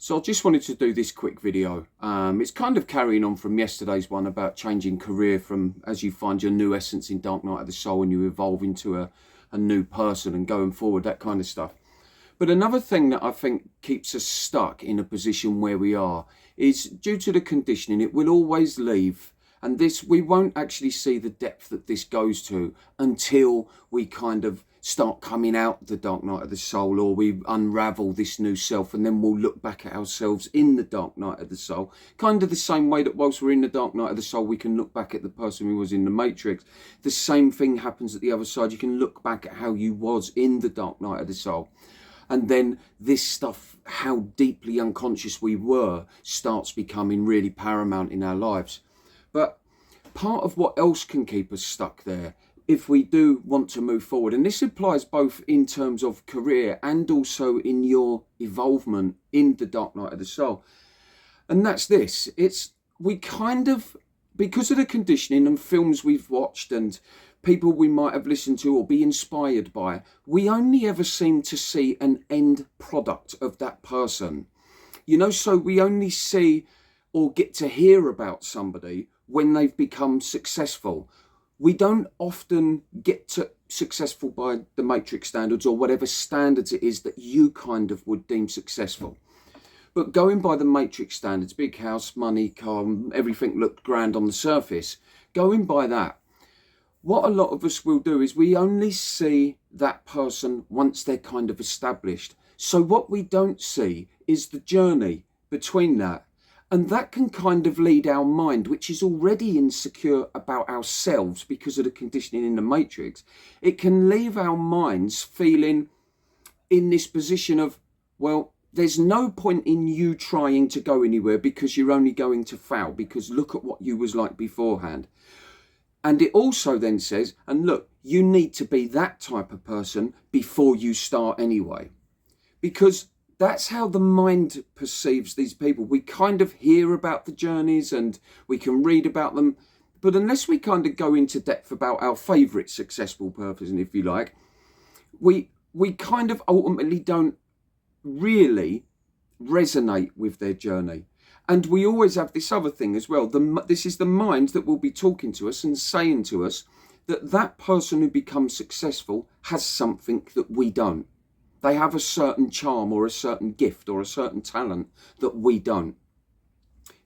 So I just wanted to do this quick video. It's kind of carrying on from yesterday's one about changing career from as you find your new essence in Dark Night of the Soul and you evolve into a new person and going forward, that kind of stuff. But another thing that I think keeps us stuck in a position where we are is due to the conditioning, it will always leave. And this, we won't actually see the depth that this goes to until we kind of start coming out the Dark Night of the Soul, or we unravel this new self, and then we'll look back at ourselves in the Dark Night of the Soul. Kind of the same way that whilst we're in the Dark Night of the Soul, we can look back at the person who was in the Matrix. The same thing happens at the other side. You can look back at how you was in the Dark Night of the Soul. And then this stuff, how deeply unconscious we were, starts becoming really paramount in our lives. But part of what else can keep us stuck there, if we do want to move forward, and this applies both in terms of career and also in your evolvement in the Dark Night of the Soul, and that's this. It's we kind of, because of the conditioning and films we've watched and people we might have listened to or be inspired by, we only ever seem to see an end product of that person. You know, so we only see or get to hear about somebody when they've become successful. We don't often get to successful by the Matrix standards or whatever standards it is that you kind of would deem successful. But going by the Matrix standards, big house, money, car, everything looked grand on the surface. Going by that, what a lot of us will do is we only see that person once they're kind of established. So what we don't see is the journey between that. And that can kind of lead our mind, which is already insecure about ourselves because of the conditioning in the Matrix. It can leave our minds feeling in this position of, well, there's no point in you trying to go anywhere because you're only going to fail, because look at what you was like beforehand. And it also then says, and look, you need to be that type of person before you start anyway. Because that's how the mind perceives these people. We kind of hear about the journeys and we can read about them, but unless we kind of go into depth about our favourite successful person, if you like, we kind of ultimately don't really resonate with their journey. And we always have this other thing as well. This is the mind that will be talking to us and saying to us that that person who becomes successful has something that we don't. They have a certain charm or a certain gift or a certain talent that we don't.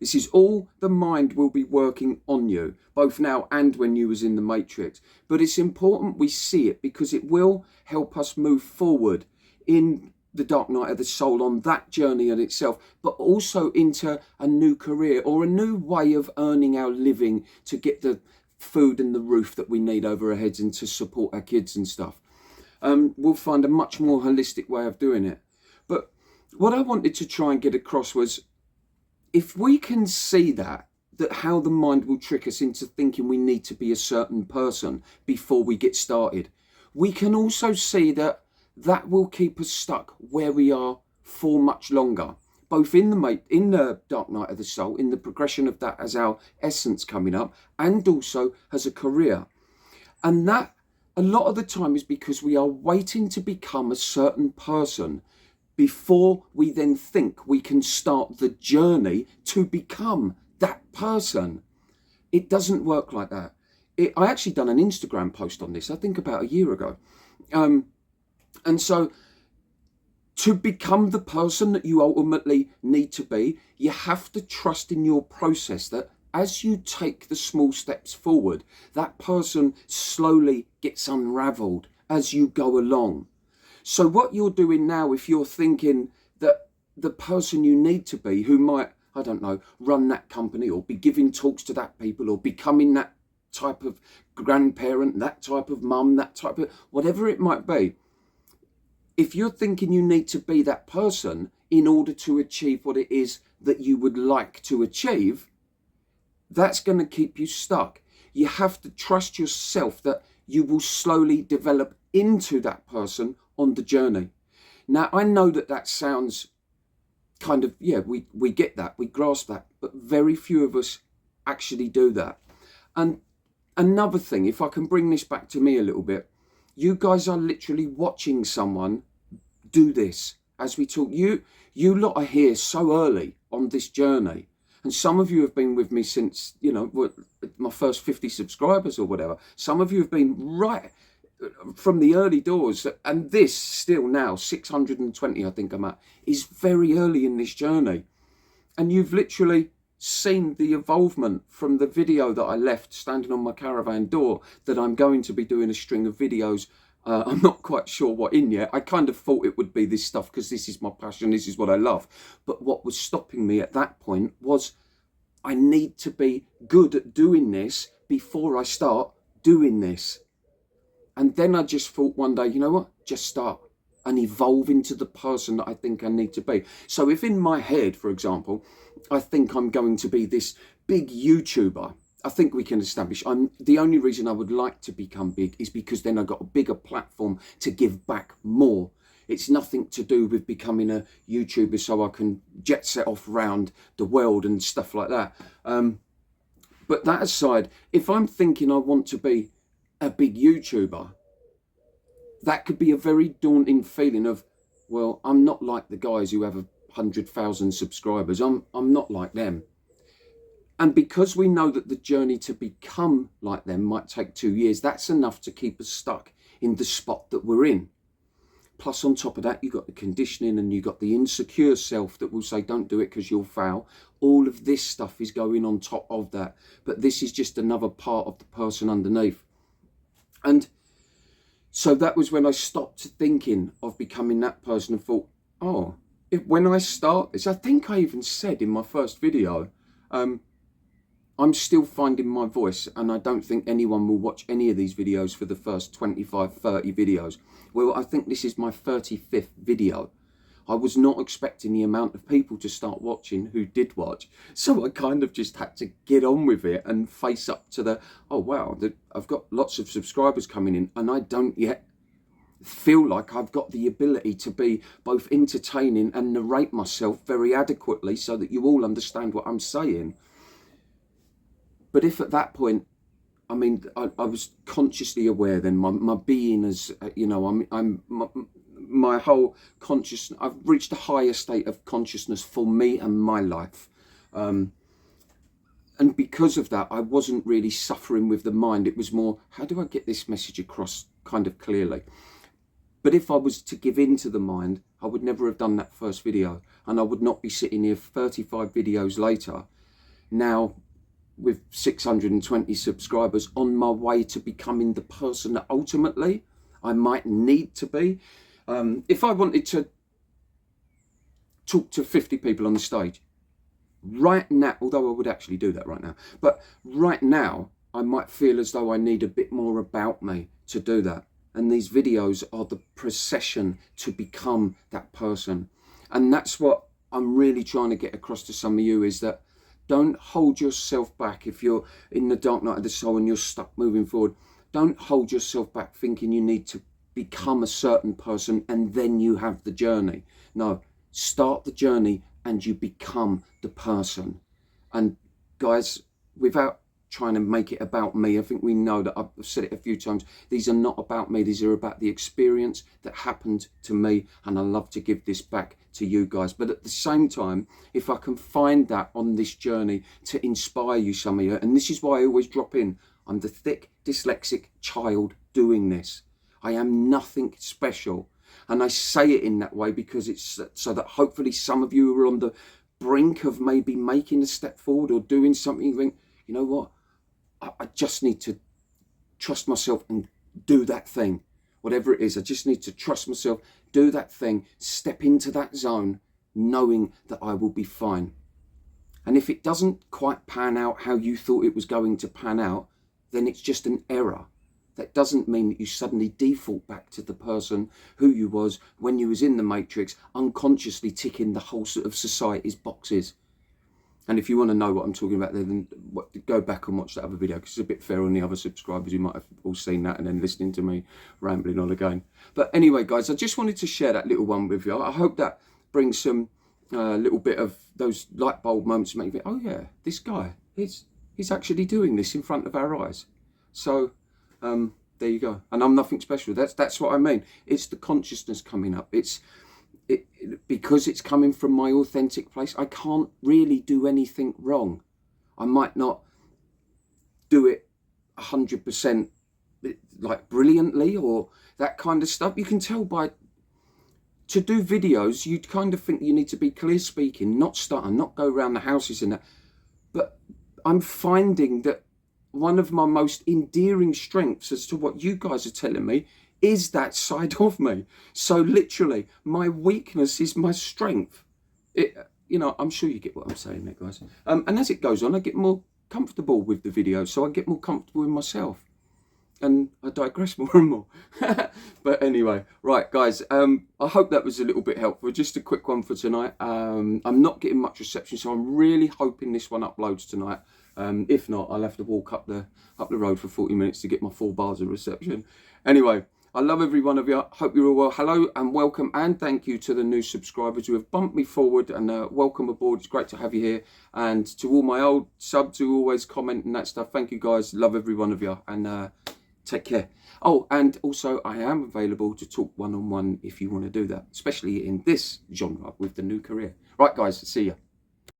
This is all the mind will be working on you, both now and when you was in the Matrix. But it's important we see it because it will help us move forward in the Dark Night of the Soul on that journey in itself, but also into a new career or a new way of earning our living to get the food and the roof that we need over our heads and to support our kids and stuff. We'll find a much more holistic way of doing it. But what I wanted to try and get across was, if we can see that how the mind will trick us into thinking we need to be a certain person before we get started, we can also see that will keep us stuck where we are for much longer, both in the Dark Night of the Soul, in the progression of that as our essence coming up, and also as a career. And that a lot of the time is because we are waiting to become a certain person before we then think we can start the journey to become that person. It doesn't work like that. I actually done an Instagram post on this, I think about a year ago. And so to become the person that you ultimately need to be, you have to trust in your process that as you take the small steps forward, that person slowly gets unraveled as you go along. So what you're doing now, if you're thinking that the person you need to be, who might, I don't know, run that company or be giving talks to that people or becoming that type of grandparent, that type of mum, that type of, whatever it might be, if you're thinking you need to be that person in order to achieve what it is that you would like to achieve, that's going to keep you stuck. You have to trust yourself that you will slowly develop into that person on the journey. Now, I know that sounds kind of, yeah, we get that, we grasp that, but very few of us actually do that. And another thing, if I can bring this back to me a little bit, you guys are literally watching someone do this as we talk. You lot are here so early on this journey. And some of you have been with me since, you know, my first 50 subscribers or whatever. Some of you have been right from the early doors. And this still now, 620 I think I'm at, is very early in this journey. And you've literally seen the evolvement from the video that I left standing on my caravan door, that I'm going to be doing a string of videos. I'm not quite sure what in yet. I kind of thought it would be this stuff because this is my passion, this is what I love. But what was stopping me at that point was I need to be good at doing this before I start doing this. And then I just thought one day, you know what, just start and evolve into the person that I think I need to be. So if in my head, for example, I think I'm going to be this big YouTuber, I think we can establish the only reason I would like to become big is because then I've got a bigger platform to give back more. It's nothing to do with becoming a YouTuber so I can jet set off around the world and stuff like that. But that aside, if I'm thinking I want to be a big YouTuber, that could be a very daunting feeling of, well, I'm not like the guys who have 100,000 subscribers. I'm not like them. And because we know that the journey to become like them might take 2 years, that's enough to keep us stuck in the spot that we're in. Plus, on top of that, you've got the conditioning and you've got the insecure self that will say, don't do it because you'll fail. All of this stuff is going on top of that. But this is just another part of the person underneath. And so that was when I stopped thinking of becoming that person and thought, oh, when I start this, I think I even said in my first video, I'm still finding my voice, and I don't think anyone will watch any of these videos for the first 25, 30 videos. Well, I think this is my 35th video. I was not expecting the amount of people to start watching who did watch. So I kind of just had to get on with it and face up to the, oh wow, I've got lots of subscribers coming in and I don't yet feel like I've got the ability to be both entertaining and narrate myself very adequately so that you all understand what I'm saying. But if at that point, I mean, I was consciously aware then, my being as, you know, my whole consciousness, I've reached a higher state of consciousness for me and my life. And because of that, I wasn't really suffering with the mind. It was more, how do I get this message across kind of clearly? But if I was to give in to the mind, I would never have done that first video. And I would not be sitting here 35 videos later, now with 620 subscribers, on my way to becoming the person that ultimately I might need to be. If I wanted to talk to 50 people on the stage right now, although I would actually do that right now, but right now I might feel as though I need a bit more about me to do that. And these videos are the procession to become that person. And that's what I'm really trying to get across to some of you, is that don't hold yourself back. If you're in the dark night of the soul and you're stuck moving forward, don't hold yourself back thinking you need to become a certain person and then you have the journey. No, start the journey and you become the person. And guys, without trying to make it about me, I think we know that I've said it a few times, these are not about me, these are about the experience that happened to me, and I love to give this back to you guys. But at the same time, if I can find that on this journey to inspire you, some of you, and this is why I always drop in, I'm the thick dyslexic child doing this. I am nothing special. And I say it in that way because it's so that hopefully some of you who are on the brink of maybe making a step forward or doing something, you think, you know what, I just need to trust myself and do that thing. Whatever it is, I just need to trust myself, do that thing, step into that zone, knowing that I will be fine. And if it doesn't quite pan out how you thought it was going to pan out, then it's just an error. That doesn't mean that you suddenly default back to the person who you was when you was in the matrix, unconsciously ticking the whole sort of society's boxes. And if you want to know what I'm talking about, then go back and watch that other video, because it's a bit fair on the other subscribers. You might have all seen that and then listening to me rambling on again. But anyway, guys, I just wanted to share that little one with you. I hope that brings some little bit of those light bulb moments to make you think, oh yeah, this guy, he's actually doing this in front of our eyes. So there you go. And I'm nothing special. That's what I mean. It's the consciousness coming up. because it's coming from my authentic place, I can't really do anything wrong. I might not do it 100% like brilliantly or that kind of stuff. You can tell by, to do videos, you'd kind of think you need to be clear speaking, not stutter, not go around the houses and that. But I'm finding that one of my most endearing strengths as to what you guys are telling me is that side of me. So literally, my weakness is my strength. I'm sure you get what I'm saying there, guys. And as it goes on, I get more comfortable with the video, so I get more comfortable with myself. And I digress more and more. But anyway, right, guys, I hope that was a little bit helpful. Just a quick one for tonight. I'm not getting much reception, so I'm really hoping this one uploads tonight. If not, I'll have to walk up the road for 40 minutes to get my 4 bars of reception. Anyway, I love every one of you. Hope you're all well. Hello and welcome, and thank you to the new subscribers who have bumped me forward, and welcome aboard. It's great to have you here. And to all my old subs who always comment and that stuff, thank you guys. Love every one of you, and take care. Oh, and also I am available to talk one-on-one if you want to do that, especially in this genre with the new career. Right, guys, see ya.